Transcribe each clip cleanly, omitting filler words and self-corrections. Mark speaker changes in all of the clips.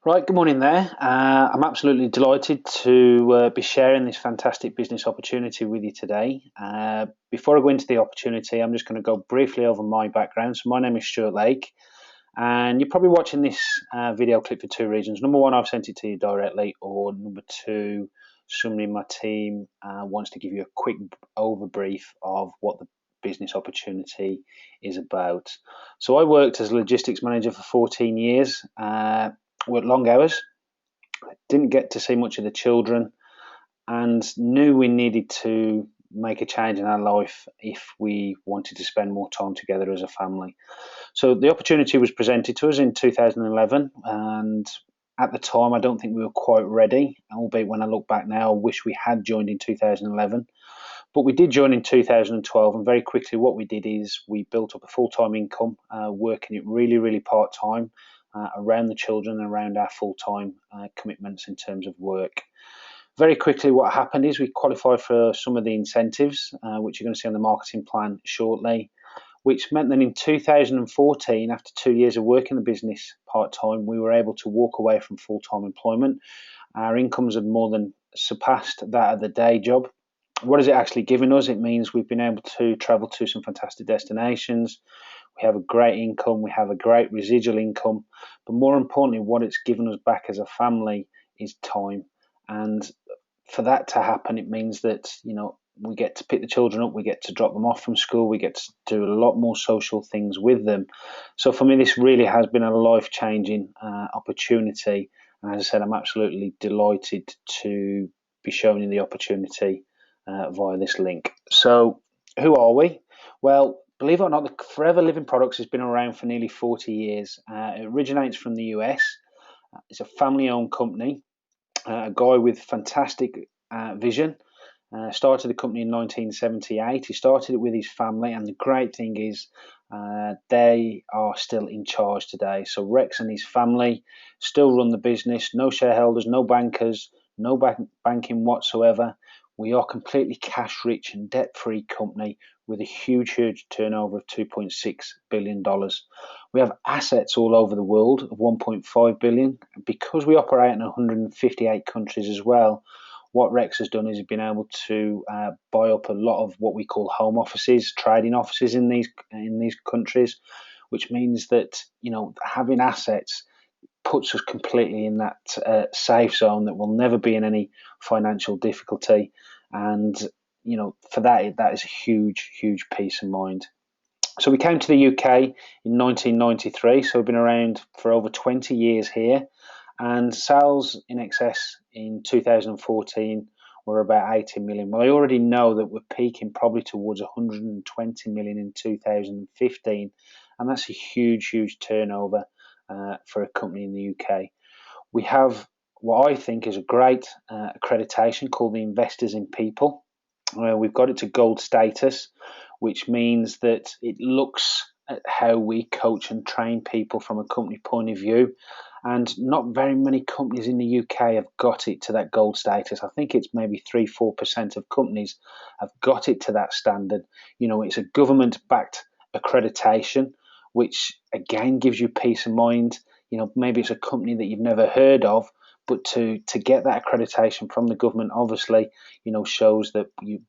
Speaker 1: Right, good morning there. I'm absolutely delighted to be sharing this fantastic business opportunity with you today. Before I go into the opportunity, I'm just going to go briefly over my background. So, my name is Stuart Lake, and you're probably watching this video clip for two reasons. Number one, I've sent it to you directly, or number two, somebody in my team wants to give you a quick overbrief of what the business opportunity is about. So, I worked as a logistics manager for 14 years. Worked long hours, didn't get to see much of the children, and knew we needed to make a change in our life if we wanted to spend more time together as a family. So the opportunity was presented to us in 2011, and at the time, I don't think we were quite ready. Albeit when I look back now, I wish we had joined in 2011. But we did join in 2012, and very quickly, what we did is we built up a full-time income, working it really, really part-time around the children and around our full-time commitments in terms of work. Very quickly, what happened is we qualified for some of the incentives, which you're going to see on the marketing plan shortly, which meant that in 2014, after 2 years of working the business part-time, we were able to walk away from full-time employment. Our incomes had more than surpassed that of the day job. What has it actually given us? It means we've been able to travel to some fantastic destinations. We have a great income. We have a great residual income. But more importantly, what it's given us back as a family is time. And for that to happen, it means that, we get to pick the children up, we get to drop them off from school, we get to do a lot more social things with them. So for me, this really has been a life-changing opportunity. And as I said, I'm absolutely delighted to be showing you the opportunity via this link. So who are we? Well, believe it or not, the Forever Living Products has been around for nearly 40 years. It originates from the US. It's a family-owned company, a guy with fantastic vision. Started the company in 1978. He started it with his family, and the great thing is they are still in charge today. So Rex and his family still run the business. No shareholders, no bankers, no banking whatsoever. We are completely cash-rich and debt-free company with a huge turnover of $2.6 billion. We have assets all over the world of 1.5 billion. Because we operate in 158 countries as well, what Rex has done is been able to buy up a lot of what we call home offices, trading offices in these countries, which means that having assets puts us completely in that safe zone that will never be in any financial difficulty. And for that is a huge peace of mind. So we came to the UK in 1993, so we've been around for over 20 years here, and sales in excess in 2014 were about 80 million. Well, I already know that we're peaking probably towards 120 million in 2015, and that's a huge turnover for a company in the UK. We have what I think is a great accreditation called the Investors in People. We've got it to gold status, which means that it looks at how we coach and train people from a company point of view. And not very many companies in the UK have got it to that gold status. I think it's maybe 3-4% of companies have got it to that standard. It's a government-backed accreditation, which again gives you peace of mind. Maybe it's a company that you've never heard of, but to get that accreditation from the government, obviously, shows that we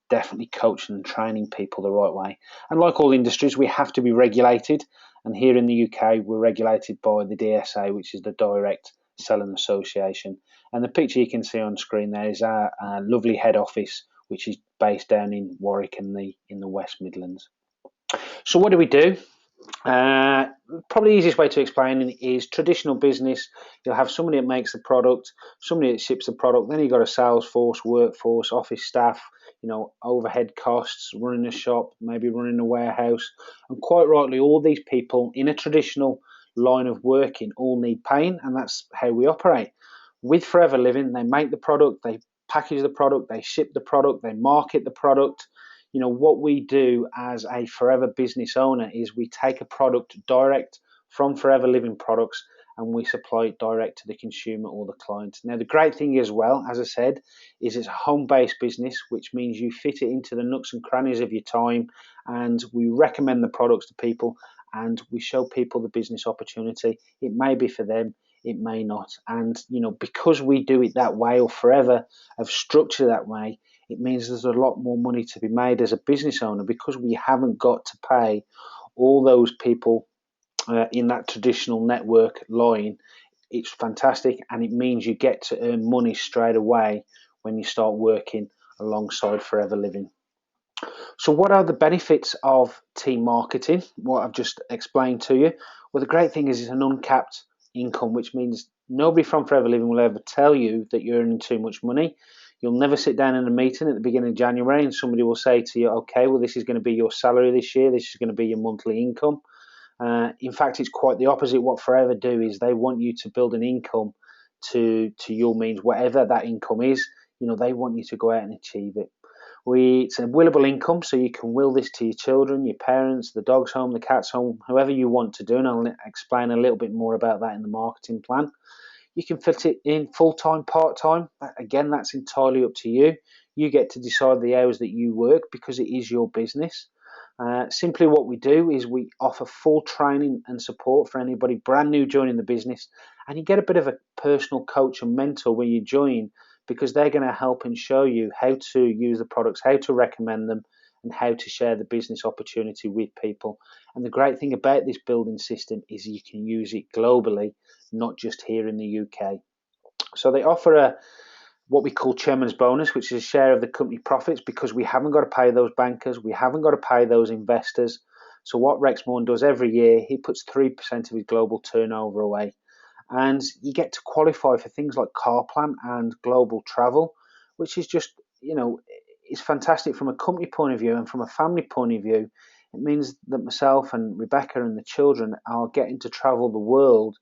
Speaker 1: definitely coaching and training people the right way. And like all industries, we have to be regulated. And here in the UK, we're regulated by the DSA, which is the Direct Selling Association. And the picture you can see on screen there is our lovely head office, which is based down in Warwick in the West Midlands. So what do we do? Probably the easiest way to explain it is traditional business. You'll have somebody that makes the product, somebody that ships the product, then you've got a sales force, workforce, office staff, overhead costs, running a shop, maybe running a warehouse. And quite rightly, all these people in a traditional line of working all need paying, and that's how we operate. With Forever Living, they make the product, they package the product, they ship the product, they market the product. What we do as a Forever business owner is we take a product direct from Forever Living Products and we supply it direct to the consumer or the client. Now, the great thing as well, as I said, is it's a home-based business, which means you fit it into the nooks and crannies of your time, and we recommend the products to people and we show people the business opportunity. It may be for them, it may not. And, because we do it that way, or forever have structured that way, it means there's a lot more money to be made as a business owner, because we haven't got to pay all those people in that traditional network line. It's fantastic, and it means you get to earn money straight away when you start working alongside Forever Living. So what are the benefits of team marketing? What I've just explained to you. Well, the great thing is it's an uncapped income, which means nobody from Forever Living will ever tell you that you're earning too much money. You'll never sit down in a meeting at the beginning of January and somebody will say to you, okay, well, this is going to be your salary this year. This is going to be your monthly income. In fact, it's quite the opposite. What Forever do is they want you to build an income to your means, whatever that income is. They want you to go out and achieve it. It's a willable income, so you can will this to your children, your parents, the dog's home, the cat's home, whoever you want to do, and I'll explain a little bit more about that in the marketing plan. You can fit it in full-time, part-time. Again, that's entirely up to you. You get to decide the hours that you work because it is your business. Simply what we do is we offer full training and support for anybody brand new joining the business, and you get a bit of a personal coach and mentor when you join, because they're going to help and show you how to use the products, how to recommend them, and how to share the business opportunity with people. And the great thing about this building system is you can use it globally, not just here in the UK. So they offer what we call chairman's bonus, which is a share of the company profits, because we haven't got to pay those bankers, we haven't got to pay those investors. So what Rex Moore does every year, he puts 3% of his global turnover away. And you get to qualify for things like car plan and global travel, which is just, it's fantastic from a company point of view, and from a family point of view. It means that myself and Rebecca and the children are getting to travel the world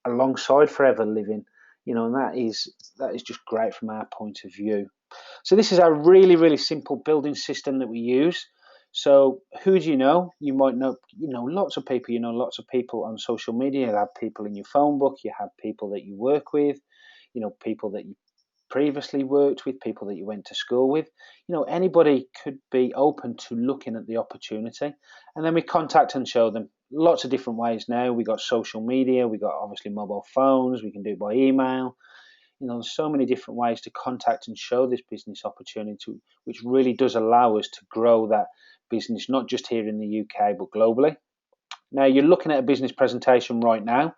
Speaker 1: alongside Forever Living, and that is just great from our point of view. So this is a really, really simple building system that we use. So who do you know? You might know, lots of people. Lots of people on social media. You have people in your phone book. You have people that you work with. People that you previously worked with, people that you went to school with. Anybody could be open to looking at the opportunity. And then we contact and show them lots of different ways now. We got social media. We got obviously mobile phones. We can do it by email. There's so many different ways to contact and show this business opportunity, which really does allow us to grow that business, not just here in the UK, but globally. Now, you're looking at a business presentation right now,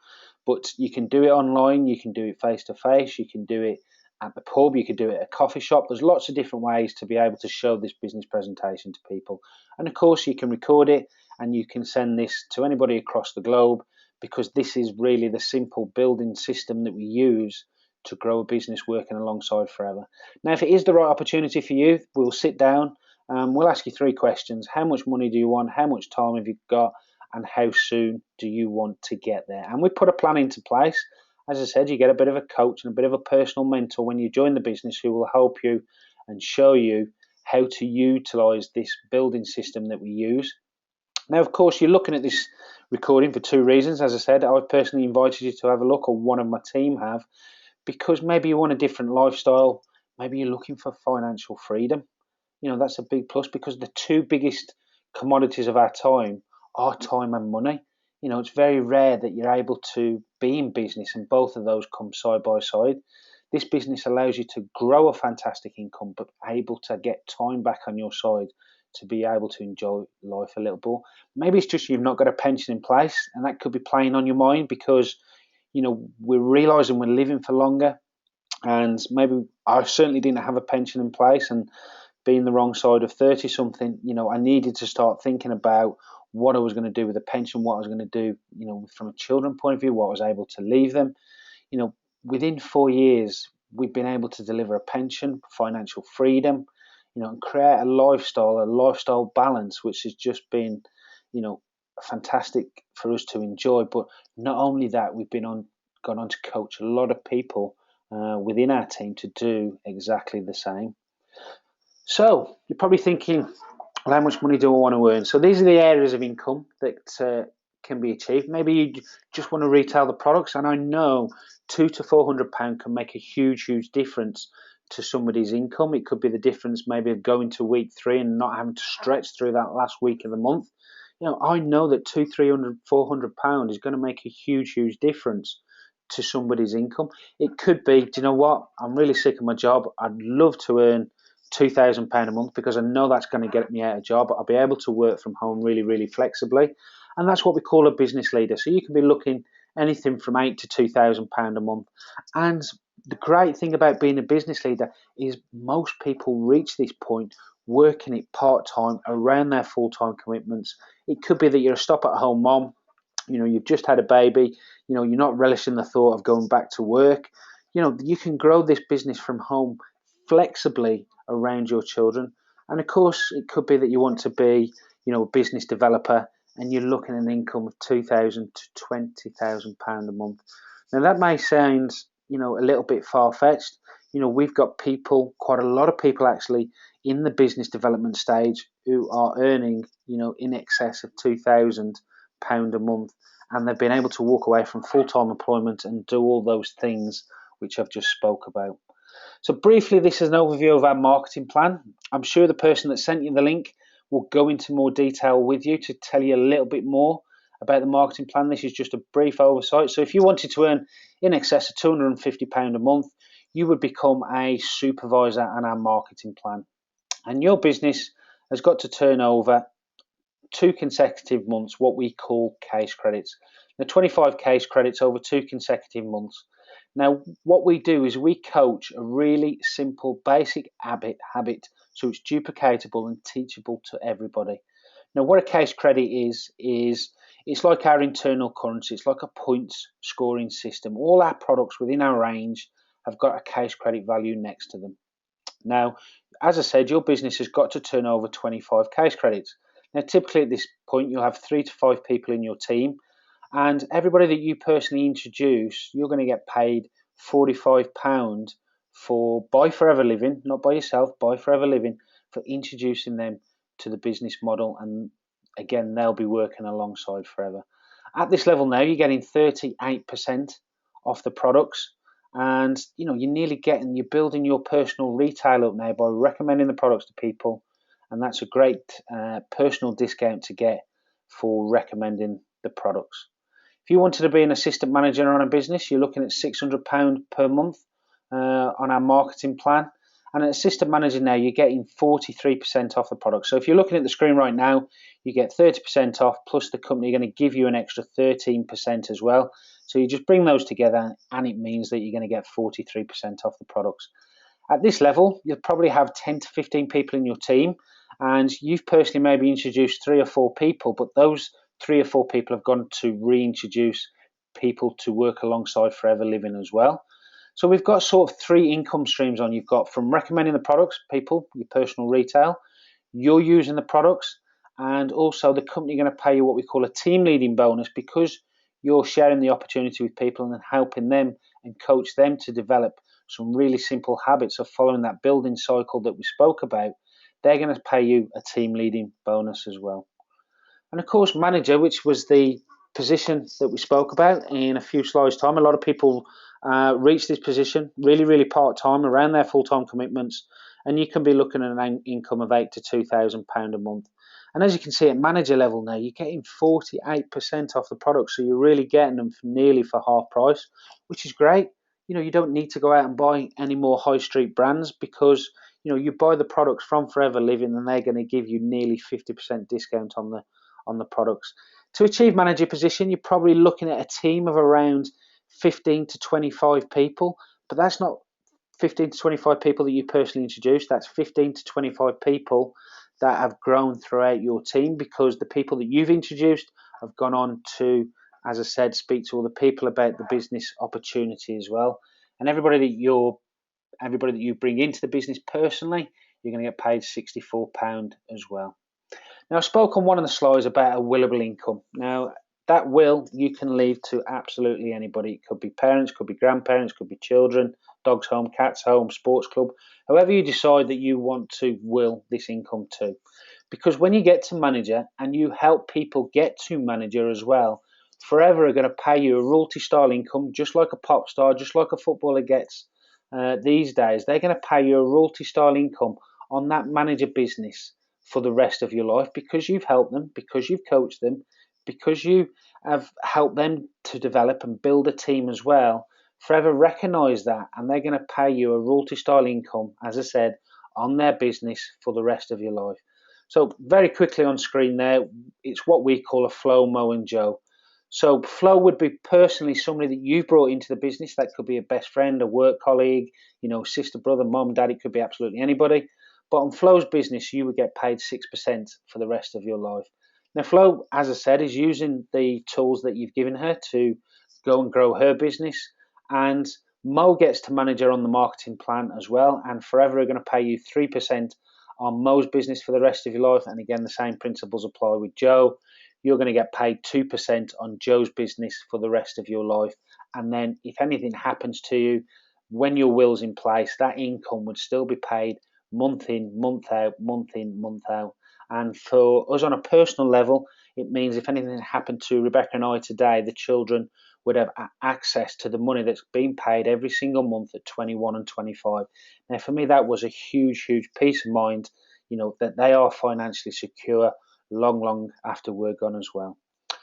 Speaker 1: but you can do it online, you can do it face-to-face, you can do it at the pub, you could do it at a coffee shop. There's lots of different ways to be able to show this business presentation to people. And of course, you can record it and you can send this to anybody across the globe, because this is really the simple building system that we use to grow a business working alongside Forever. Now, if it is the right opportunity for you, we'll sit down and we'll ask you 3 questions. How much money do you want? How much time have you got? And how soon do you want to get there? And we put a plan into place. As I said, you get a bit of a coach and a bit of a personal mentor when you join the business, who will help you and show you how to utilize this building system that we use. Now, of course, you're looking at this recording for 2 reasons. As I said, I've personally invited you to have a look, or one of my team have, because maybe you want a different lifestyle. Maybe you're looking for financial freedom. That's a big plus, because the 2 biggest commodities of our time are time and money. It's very rare that you're able to be in business and both of those come side by side. This business allows you to grow a fantastic income, but able to get time back on your side to be able to enjoy life a little more. Maybe it's just you've not got a pension in place, and that could be playing on your mind, because we're realizing we're living for longer, and maybe I certainly didn't have a pension in place, and being the wrong side of 30 something, I needed to start thinking about what I was going to do with the pension, what I was going to do, from a children point of view, what I was able to leave them. Within 4 years, we've been able to deliver a pension, financial freedom, and create a lifestyle balance, which has just been, fantastic for us to enjoy. But not only that, we've gone on to coach a lot of people within our team to do exactly the same. So you're probably thinking, well, how much money do I want to earn? So these are the areas of income that can be achieved. Maybe you just want to retail the products, and I know £200 to £400 can make a huge difference to somebody's income. It could be the difference maybe of going to week 3 and not having to stretch through that last week of the month. I know that £200, £300, £400 is going to make a huge difference to somebody's income. It could be, do you know what? I'm really sick of my job. I'd love to earn £2,000 a month because I know that's going to get me out of job. I'll be able to work from home really, really flexibly. And that's what we call a business leader. So you can be looking anything from £8,000 to £2,000 a month. And the great thing about being a business leader is most people reach this point working it part-time around their full-time commitments. It could be that you're a stop-at-home mom, you've just had a baby, you're not relishing the thought of going back to work. You can grow this business from home flexibly around your children. And of course, it could be that you want to be, a business developer and you're looking at an income of £2,000 to £20,000 a month. Now that may sound, a little bit far-fetched. We've got people, quite a lot of people actually, in the business development stage who are earning, in excess of £2,000 a month, and they've been able to walk away from full-time employment and do all those things which I've just spoke about. So briefly, this is an overview of our marketing plan. I'm sure the person that sent you the link will go into more detail with you to tell you a little bit more about the marketing plan. This is just a brief oversight. So if you wanted to earn in excess of £250 a month, you would become a supervisor on our marketing plan. And your business has got to turn over 2 consecutive months, what we call case credits. Now, 25 case credits over 2 consecutive months. Now, what we do is we coach a really simple, basic habit so it's duplicatable and teachable to everybody. Now, what a case credit is it's like our internal currency. It's like a points scoring system. All our products within our range have got a case credit value next to them. Now, as I said, your business has got to turn over 25 case credits. Now, typically at this point, you'll have 3 to 5 people in your team, and everybody that you personally introduce, you're going to get paid £45 for by Forever Living, not by yourself, by Forever Living, for introducing them to the business model. And again, they'll be working alongside Forever. At this level now, you're getting 38% off the products. And you're you're building your personal retail up now by recommending the products to people, and that's a great personal discount to get for recommending the products. If you wanted to be an assistant manager on a business, you're looking at £600 per month on our marketing plan. And an assistant manager now, you're getting 43% off the product. So if you're looking at the screen right now, you get 30% off, plus the company are going to give you an extra 13% as well. So you just bring those together, and it means that you're going to get 43% off the products. At this level, you'll probably have 10 to 15 people in your team, and you've personally maybe introduced 3 or 4 people, but those 3 or 4 people have gone to reintroduce people to work alongside Forever Living as well. So we've got sort of 3 income streams on. You've got from recommending the products, people, your personal retail, you're using the products, and also the company are going to pay you what we call a team leading bonus because you're sharing the opportunity with people and helping them and coach them to develop some really simple habits of following that building cycle that we spoke about. They're going to pay you a team leading bonus as well. And of course, manager, which was the position that we spoke about in a few slides' time. A lot of people reach this position really, really part-time, around their full-time commitments, and you can be looking at an income of £8,000 to £2,000 a month. And as you can see at manager level now, you're getting 48% off the product, so you're really getting them nearly for half price, which is great. You don't need to go out and buy any more high street brands because you buy the products from Forever Living and they're going to give you nearly 50% discount on the products. To achieve manager position, you're probably looking at a team of around 15 to 25 people, but that's not 15 to 25 people that you personally introduce. That's 15 to 25 people that have grown throughout your team because the people that you've introduced have gone on to, as I said, speak to all the people about the business opportunity as well. And everybody that you bring into the business personally, you're going to get paid £64 as well. Now, I spoke on one of the slides about a willable income. Now, that will you can leave to absolutely anybody. It could be parents, could be grandparents, could be children, dogs home, cats home, sports club, whoever you decide that you want to will this income to. Because when you get to manager and you help people get to manager as well, Forever are going to pay you a royalty style income, just like a pop star, just like a footballer gets these days. They're going to pay you a royalty style income on that manager business for the rest of your life because you've helped them, because you've coached them, because you have helped them to develop and build a team as well, Forever recognise that, and they're going to pay you a royalty style income, as I said, on their business for the rest of your life. So very quickly on screen there, it's what we call a Flo, Mo and Joe. So Flo would be personally somebody that you've brought into the business. That could be a best friend, a work colleague, sister, brother, mum, dad. It could be absolutely anybody. But on Flo's business, you would get paid 6% for the rest of your life. Now, Flo, as I said, is using the tools that you've given her to go and grow her business. And Mo gets to manage her on the marketing plan as well. And Forever are going to pay you 3% on Mo's business for the rest of your life. And again, the same principles apply with Joe. You're going to get paid 2% on Joe's business for the rest of your life. And then if anything happens to you, when your will's in place, that income would still be paid month in, month out, month in, month out. And for us on a personal level, it means if anything happened to Rebecca and I today, the children would have access to the money that's being paid every single month at 21 and 25. Now, for me, that was a huge, huge peace of mind, that they are financially secure long after we're gone as well.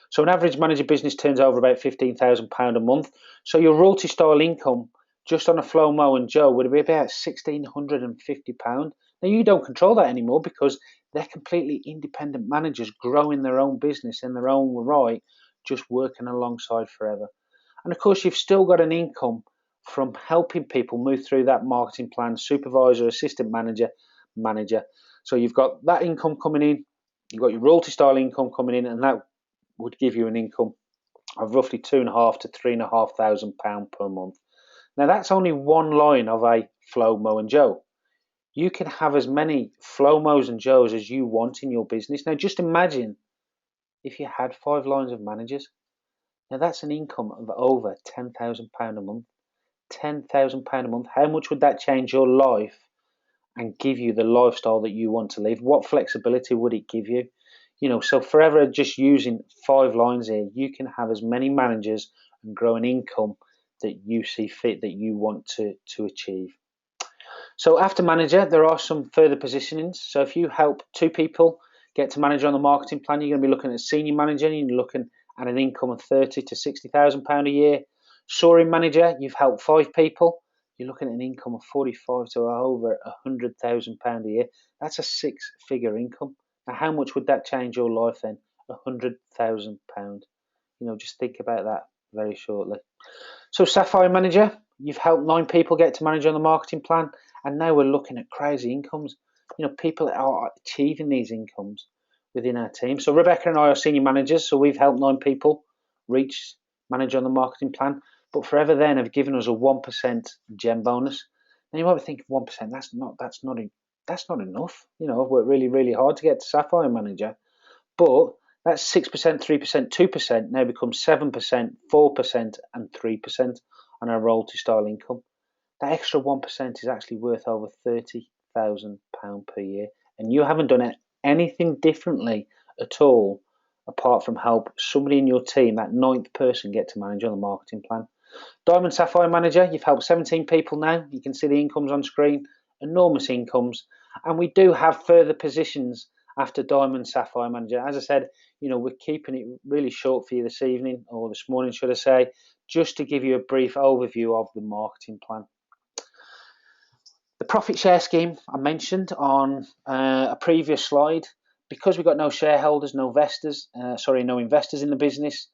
Speaker 1: So an average manager business turns over about £15,000 a month. So your royalty style income just on a Flo, Mo and Joe would be about £1,650. Now you don't control that anymore because they're completely independent managers growing their own business in their own right, just working alongside Forever. And of course, you've still got an income from helping people move through that marketing plan, supervisor, assistant manager. So you've got that income coming in, you've got your royalty style income coming in, and that would give you an income of roughly £2,500 to £3,500 per month. Now that's only one line of a Flo, Mo and Joe. You can have as many Flo, Mo's and Joes as you want in your business. Now just imagine if you had 5 lines of managers. Now that's an income of over £10,000 a month. £10,000 a month. How much would that change your life and give you the lifestyle that you want to live? What flexibility would it give you? So Forever just using 5 lines here, you can have as many managers and grow an income that you see fit that you want to achieve. So after manager, there are some further positionings. So if you help 2 people get to manager on the marketing plan, you're going to be looking at senior manager, and you're looking at an income of £30,000 to £60,000 a year. Soaring manager, you've helped 5 people, you're looking at an income of £45,000 to over £100,000 a year. That's a 6-figure income. Now, how much would that change your life then? £100,000. Just think about that very shortly. So Sapphire Manager, you've helped 9 people get to manager on the marketing plan, and now we're looking at crazy incomes. People are achieving these incomes within our team. So Rebecca and I are senior managers, so we've helped 9 people reach manager on the marketing plan. But Forever then have given us a 1% gem bonus. Now you might be thinking 1%, that's not enough. I've worked really, really hard to get to Sapphire Manager. But that's 6%, 3%, 2% now becomes 7%, 4%, and 3% on our royalty style income. That extra 1% is actually worth over £30,000 per year. And you haven't done anything differently at all apart from help somebody in your team, that 9th person, get to manage on the marketing plan. Diamond Sapphire Manager, you've helped 17 people now. You can see the incomes on screen, enormous incomes. And we do have further positions after Diamond Sapphire Manager. As I said, we're keeping it really short for you this evening, or this morning, should I say, just to give you a brief overview of the marketing plan. The profit share scheme I mentioned on a previous slide, because we've got no shareholders, no investors in the business,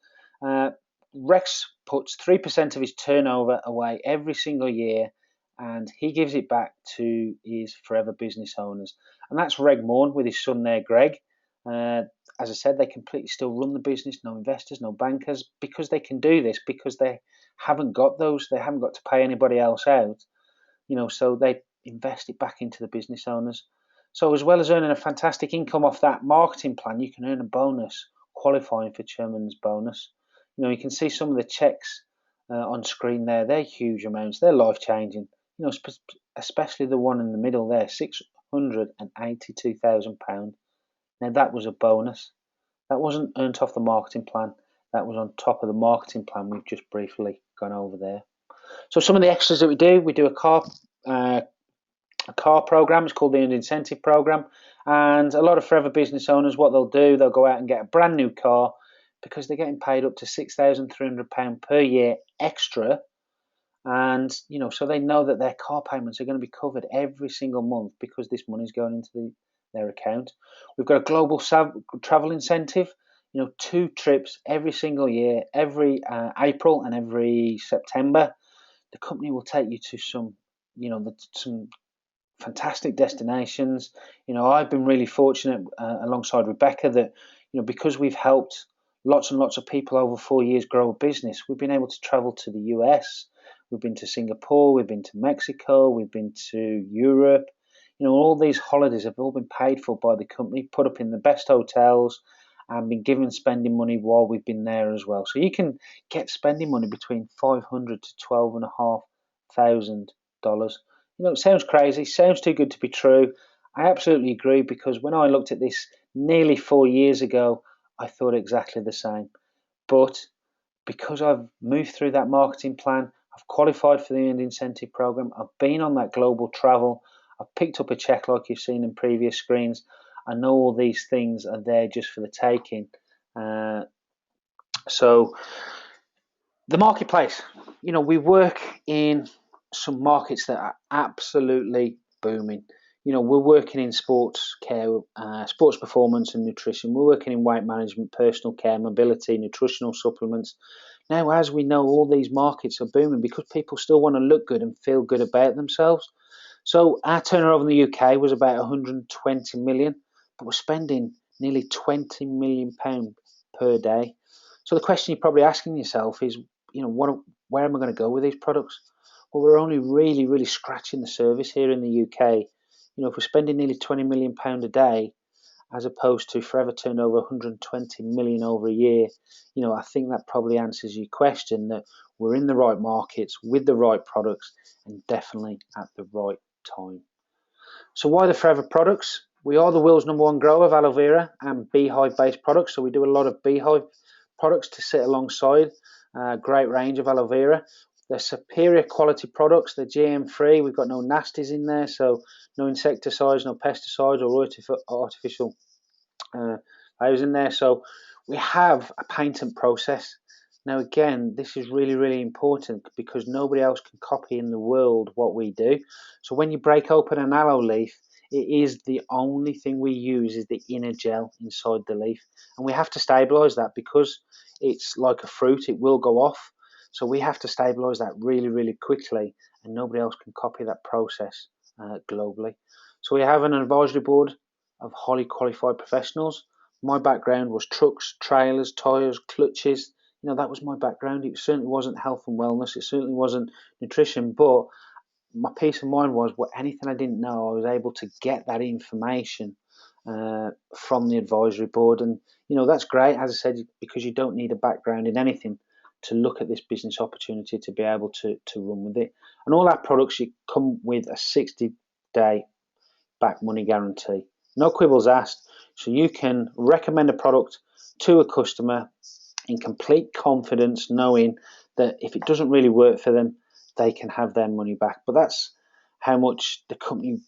Speaker 1: Rex puts 3% of his turnover away every single year, and he gives it back to his Forever business owners. And that's Reg Morn with his son there, Greg. As I said, they completely still run the business, no investors, no bankers, because they can do this, because they haven't got to pay anybody else out. So they invest it back into the business owners. So as well as earning a fantastic income off that marketing plan, you can earn a bonus qualifying for chairman's bonus. You can see some of the checks on screen there. They're huge amounts. They're life-changing. Especially the one in the middle there, £682,000. Now that was a bonus. That wasn't earned off the marketing plan. That was on top of the marketing plan we've just briefly gone over there. So some of the extras that we do a car program. It's called the Earned Incentive Program. And a lot of Forever business owners, what they'll do, they'll go out and get a brand new car. because they're getting paid up to £6,300 per year extra. And, so they know that their car payments are going to be covered every single month because this money is going into their account. We've got a global travel incentive, 2 trips every single year, every April and every September. The company will take you to some fantastic destinations. I've been really fortunate alongside Rebecca that, because we've helped lots and lots of people over 4 years grow a business, we've been able to travel to the US. We've been to Singapore, we've been to Mexico, we've been to Europe. All these holidays have all been paid for by the company, put up in the best hotels, and been given spending money while we've been there as well. So you can get spending money between $500 to $12,500. It sounds crazy, sounds too good to be true. I absolutely agree, because when I looked at this nearly 4 years ago, I thought exactly the same. But because I've moved through that marketing plan, I've qualified for the earned incentive program, I've been on that global travel, I've picked up a check like you've seen in previous screens. I know all these things are there just for the taking. So the marketplace, we work in some markets that are absolutely booming. We're working in sports care, sports performance and nutrition. We're working in weight management, personal care, mobility, nutritional supplements. Now, as we know, all these markets are booming because people still want to look good and feel good about themselves. So our turnover in the UK was about 120 million, but we're spending nearly £20 million per day. So the question you're probably asking yourself is, where am I going to go with these products? Well, we're only really, really scratching the surface here in the UK. If we're spending nearly £20 million a day, as opposed to forever turned over 120 million over a year, I think that probably answers your question, that we're in the right markets with the right products and definitely at the right time. So why the Forever products? We are the world's #1 grower of aloe vera and beehive based products. So we do a lot of beehive products to sit alongside a great range of aloe vera. They're superior quality products. They're GM free. We've got no nasties in there, so no insecticides, no pesticides or artificial layers in there. So we have a patent process. Now, again, this is really, really important because nobody else can copy in the world what we do. So when you break open an aloe leaf, it is the only thing we use is the inner gel inside the leaf. And we have to stabilize that because it's like a fruit, it will go off. So we have to stabilize that really, really quickly, and nobody else can copy that process globally. So we have an advisory board of highly qualified professionals. My background was trucks, trailers, tyres, clutches. That was my background. It certainly wasn't health and wellness. It certainly wasn't nutrition, but my peace of mind was, anything I didn't know, I was able to get that information from the advisory board. And, that's great, as I said, because you don't need a background in anything to look at this business opportunity to be able to run with it. And all our products, you come with a 60-day back money guarantee. No quibbles asked. So you can recommend a product to a customer in complete confidence, knowing that if it doesn't really work for them, they can have their money back. But that's how much the company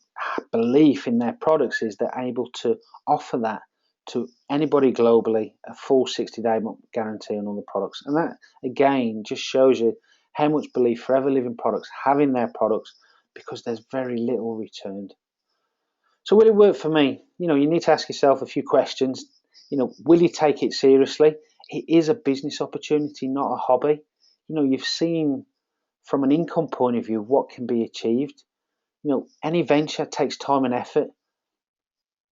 Speaker 1: belief in their products is. They're able to offer that to anybody globally, a full 60-day guarantee on all the products. And that, again, just shows you how much belief Forever Living products have in their products, because there's very little returned. So will it work for me? You need to ask yourself a few questions. Will you take it seriously? It is a business opportunity, not a hobby. You've seen from an income point of view what can be achieved. Any venture takes time and effort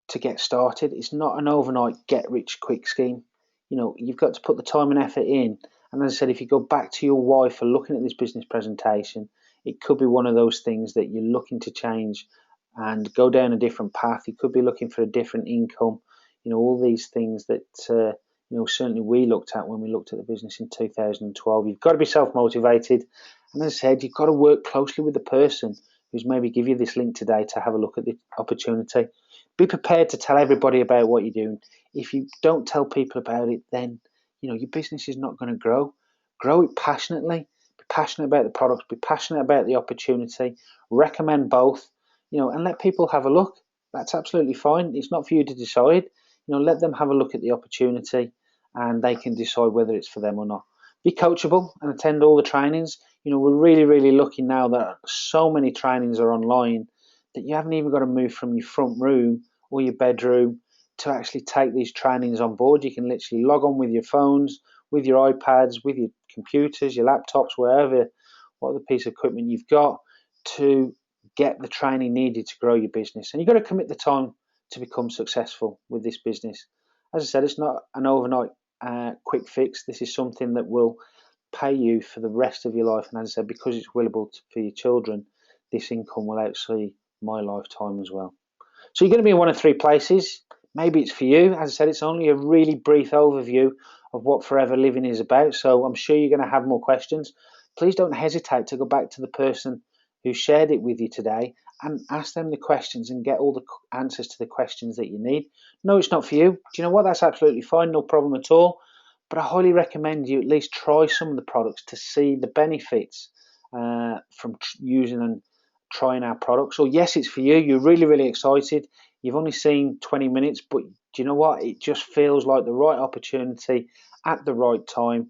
Speaker 1: to get started. It's not an overnight get rich quick scheme. You've got to put the time and effort in. And as I said, if you go back to your wife for looking at this business presentation, it could be one of those things that you're looking to change and go down a different path. You could be looking for a different income. All these things that certainly we looked at when we looked at the business in 2012. You've got to be self-motivated, and as I said, you've got to work closely with the person who's maybe give you this link today to have a look at the opportunity. Be prepared to tell everybody about what you're doing. If you don't tell people about it, then your business is not going to grow. Grow it passionately. Be passionate about the products. Be passionate about the opportunity. Recommend both. And let people have a look. That's absolutely fine. It's not for you to decide. Let them have a look at the opportunity, and they can decide whether it's for them or not. Be coachable and attend all the trainings. We're really, really lucky now that so many trainings are online that you haven't even got to move from your front room or your bedroom to actually take these trainings on board. You can literally log on with your phones, with your iPads, with your computers, your laptops, wherever, whatever piece of equipment you've got, to get the training needed to grow your business. And you've got to commit the time to become successful with this business. As I said, it's not an overnight quick fix. This is something that will pay you for the rest of your life. And as I said, because it's willable for your children, this income will outsee my lifetime as well. So you're going to be in one of three places. Maybe it's for you. As I said, it's only a really brief overview of what Forever Living is about. So I'm sure you're going to have more questions. Please don't hesitate to go back to the person who shared it with you today and ask them the questions and get all the answers to the questions that you need. No, it's not for you. Do you know what? That's absolutely fine. No problem at all. But I highly recommend you at least try some of the products to see the benefits from using and trying our products. So yes, it's for you. You're really, really excited. You've only seen 20 minutes, but do you know what? It just feels like the right opportunity at the right time.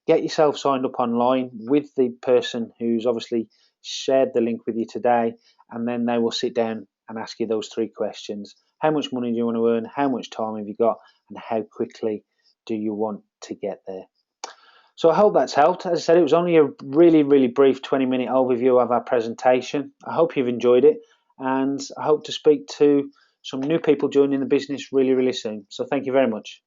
Speaker 1: Get yourself signed up online with the person who's obviously shared the link with you today, and then they will sit down and ask you those three questions. How much money do you want to earn? How much time have you got? And how quickly do you want to get there? So I hope that's helped. As I said, it was only a really, really brief 20-minute overview of our presentation. I hope you've enjoyed it, and I hope to speak to some new people joining the business really, really soon. So thank you very much.